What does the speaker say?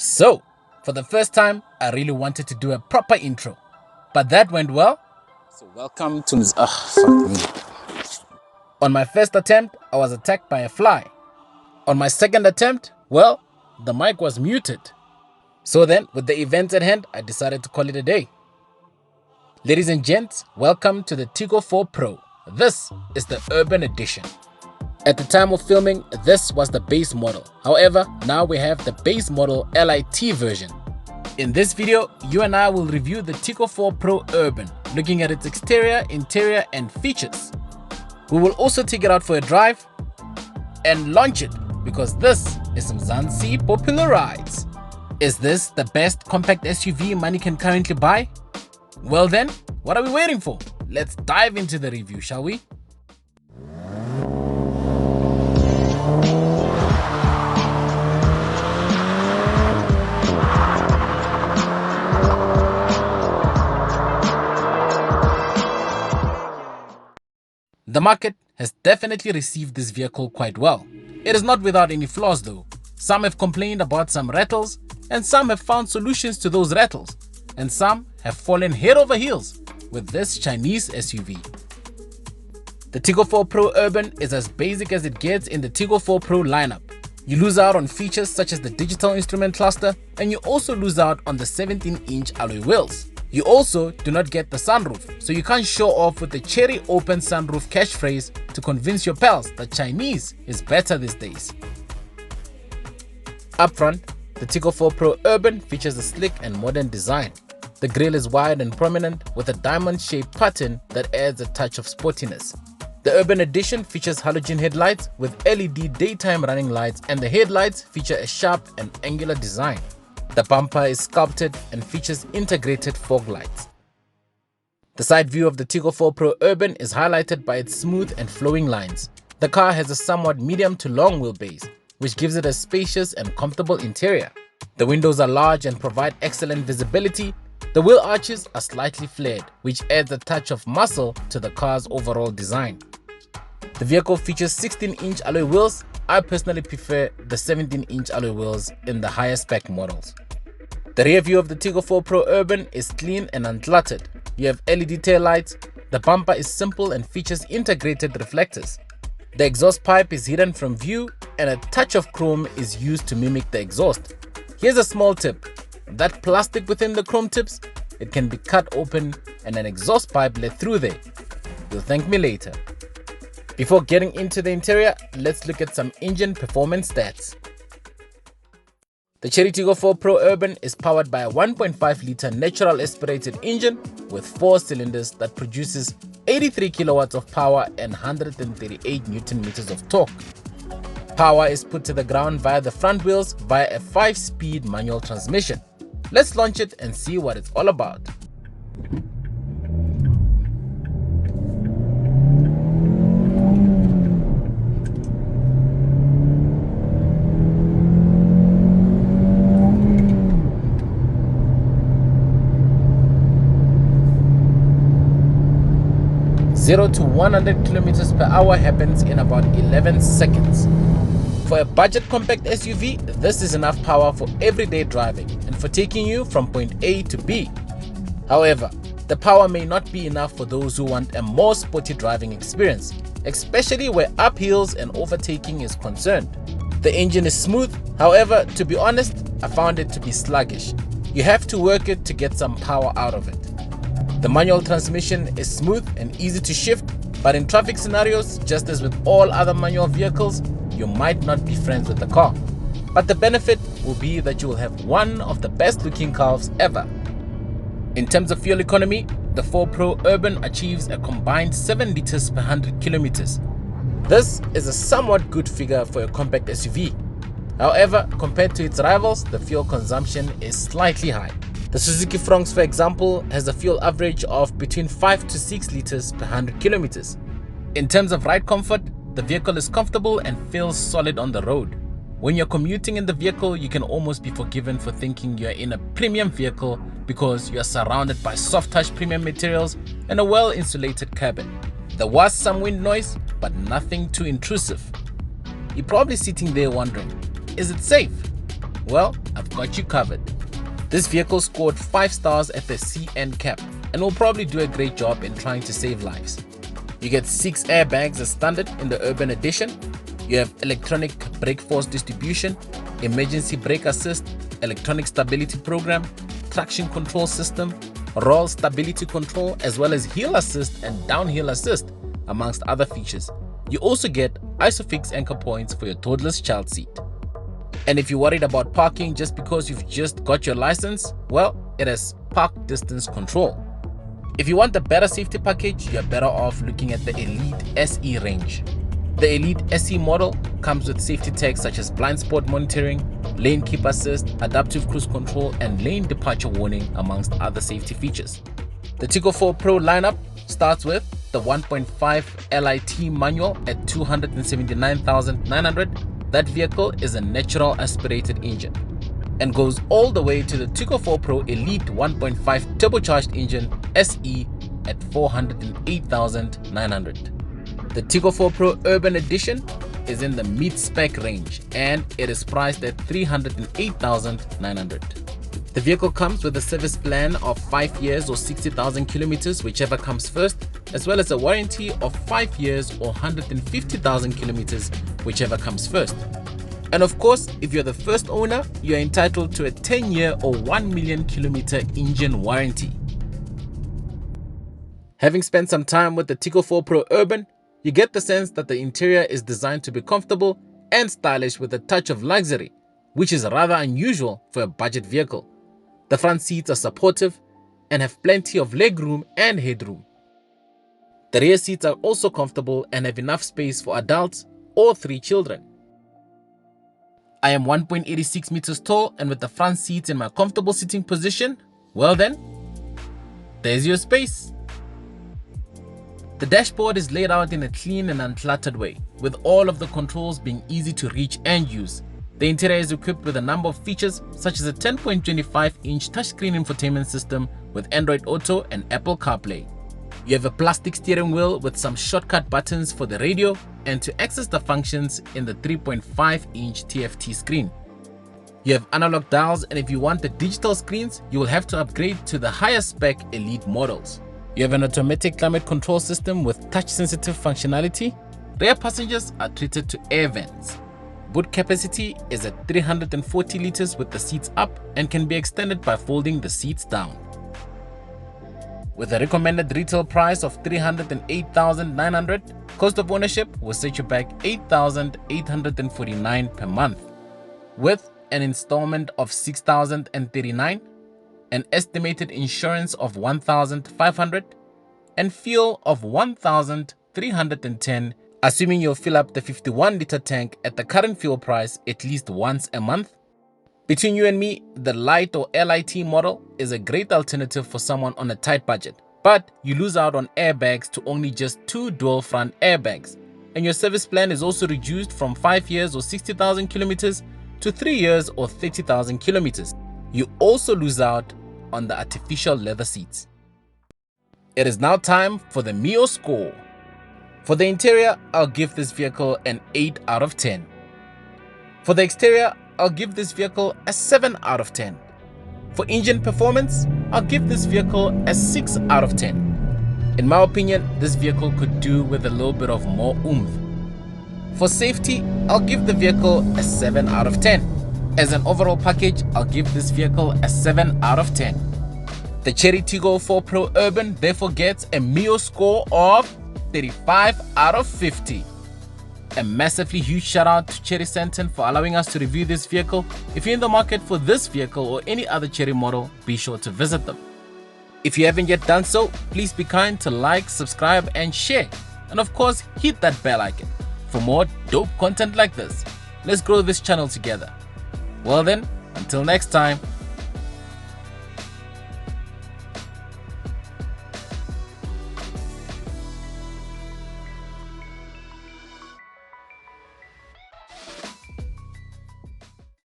So, for the first time, I really wanted to do a proper intro, but that went well. So welcome to Ms. Fuck me. On my first attempt, I was attacked by a fly. On my second attempt, well, the mic was muted. So then, with the events at hand, I decided to call it a day. Ladies and gents, welcome to the Tiggo 4 Pro. This is the Urban Edition. At the time of filming, this was the base model. However, now we have the base model LIT version. In this video, you and I will review the Tiggo 4 Pro Urban, looking at its exterior, interior and features. We will also take it out for a drive and launch it, because this is Mzansi Popular Rides. Is this the best compact SUV money can currently buy? Well then, what are we waiting for? Let's dive into the review, shall we? The market has definitely received this vehicle quite well. It is not without any flaws though. Some have complained about some rattles, and some have found solutions to those rattles, and some have fallen head over heels with this Chinese SUV. The Tiggo 4 Pro Urban is as basic as it gets in the Tiggo 4 Pro lineup. You lose out on features such as the digital instrument cluster, and you also lose out on the 17-inch alloy wheels. You also do not get the sunroof, so you can't show off with the cherry open sunroof catchphrase to convince your pals that Chinese is better these days. Up front, the Tiggo 4 Pro Urban features a slick and modern design. The grille is wide and prominent with a diamond-shaped pattern that adds a touch of sportiness. The Urban Edition features halogen headlights with LED daytime running lights, and the headlights feature a sharp and angular design. The bumper is sculpted and features integrated fog lights. The side view of the Tiggo 4 Pro Urban is highlighted by its smooth and flowing lines. The car has a somewhat medium to long wheelbase, which gives it a spacious and comfortable interior. The windows are large and provide excellent visibility. The wheel arches are slightly flared, which adds a touch of muscle to the car's overall design. The vehicle features 16-inch alloy wheels. I personally prefer the 17-inch alloy wheels in the higher spec models. The rear view of the Tiggo 4 Pro Urban is clean and uncluttered. You have LED tail lights. The bumper is simple and features integrated reflectors. The exhaust pipe is hidden from view, and a touch of chrome is used to mimic the exhaust. Here's a small tip. That plastic within the chrome tips, it can be cut open and an exhaust pipe let through there. You'll thank me later. Before getting into the interior, let's look at some engine performance stats. The Chery Tiggo 4 Pro Urban is powered by a 1.5-litre natural aspirated engine with 4 cylinders that produces 83 kilowatts of power and 138 Newton meters of torque. Power is put to the ground via the front wheels via a 5-speed manual transmission. Let's launch it and see what it's all about. Zero to 100 kilometers per hour happens in about 11 seconds. For a budget compact SUV, this is enough power for everyday driving and for taking you from point A to B. However, the power may not be enough for those who want a more sporty driving experience, especially where uphills and overtaking is concerned. The engine is smooth, however, to be honest, I found it to be sluggish. You have to work it to get some power out of it. The manual transmission is smooth and easy to shift, but in traffic scenarios, just as with all other manual vehicles, you might not be friends with the car. But the benefit will be that you will have one of the best looking cars ever. In terms of fuel economy, the 4 Pro Urban achieves a combined 7 liters per 100 kilometers. This is a somewhat good figure for a compact SUV. However, compared to its rivals, the fuel consumption is slightly high. The Suzuki Fronx, for example, has a fuel average of between 5 to 6 liters per 100 kilometers. In terms of ride comfort, the vehicle is comfortable and feels solid on the road. When you're commuting in the vehicle, you can almost be forgiven for thinking you're in a premium vehicle because you are surrounded by soft touch premium materials and a well-insulated cabin. There was some wind noise, but nothing too intrusive. You're probably sitting there wondering, is it safe? Well, I've we've got you covered. This vehicle scored 5 stars at the C-NCAP and will probably do a great job in trying to save lives. You get 6 airbags as standard in the Urban Edition. You have electronic brake force distribution, emergency brake assist, electronic stability program, traction control system, roll stability control, as well as hill assist and downhill assist, amongst other features. You also get ISOFIX anchor points for your toddler's child seat. And if you're worried about parking just because you've just got your license, well, it has park distance control. If you want a better safety package, you're better off looking at the Elite SE range. The Elite SE model comes with safety techs such as blind spot monitoring, lane keep assist, adaptive cruise control, and lane departure warning, amongst other safety features. The Tiggo 4 Pro lineup starts with the 1.5 LIT manual at 279,900. That vehicle is a natural aspirated engine and goes all the way to the Tiggo 4 Pro Elite 1.5 turbocharged engine SE at 408,900. The Tiggo 4 Pro Urban Edition is in the mid-spec range and it is priced at 308,900. The vehicle comes with a service plan of 5 years or 60,000 kilometers, whichever comes first, as well as a warranty of 5 years or 150,000 kilometers, whichever comes first. And of course, if you're the first owner, you're entitled to a 10-year or 1 million kilometer engine warranty. Having spent some time with the Tiggo 4 Pro Urban, you get the sense that the interior is designed to be comfortable and stylish with a touch of luxury, which is rather unusual for a budget vehicle. The front seats are supportive and have plenty of legroom and headroom. The rear seats are also comfortable and have enough space for adults or 3 children. I am 1.86 meters tall, and with the front seats in my comfortable sitting position, well then, there's your space. The dashboard is laid out in a clean and uncluttered way, with all of the controls being easy to reach and use. The interior is equipped with a number of features such as a 10.25-inch touchscreen infotainment system with Android Auto and Apple CarPlay. You have a plastic steering wheel with some shortcut buttons for the radio and to access the functions in the 3.5-inch TFT screen. You have analog dials, and if you want the digital screens, you will have to upgrade to the higher spec Elite models. You have an automatic climate control system with touch-sensitive functionality. Rear passengers are treated to air vents. Boot capacity is at 340 liters with the seats up and can be extended by folding the seats down. With a recommended retail price of 308,900, cost of ownership will set you back 8,849 per month. With an installment of 6,039, an estimated insurance of 1,500, and fuel of 1,310, assuming you'll fill up the 51-liter tank at the current fuel price at least once a month. Between you and me, the Lite or LIT model is a great alternative for someone on a tight budget, but you lose out on airbags to only just 2 dual front airbags, and your service plan is also reduced from 5 years or 60,000 kilometers to 3 years or 30,000 kilometers. You also lose out on the artificial leather seats. It is now time for the Mio score. For the interior, I'll give this vehicle an 8 out of 10. For the exterior, I'll give this vehicle a 7 out of 10. For engine performance, I'll give this vehicle a 6 out of 10. In my opinion, this vehicle could do with a little bit of more oomph. For safety, I'll give the vehicle a 7 out of 10. As an overall package, I'll give this vehicle a 7 out of 10. The Chery Tiggo 4 Pro Urban therefore gets a Mio score of 35 out of 50. A massively huge shout out to Chery Santon for allowing us to review this vehicle. If you're in the market for this vehicle or any other Chery model, be sure to visit them. If you haven't yet done so, please be kind to like, subscribe and share. And of course, hit that bell icon for more dope content like this. Let's grow this channel together. Well then, until next time,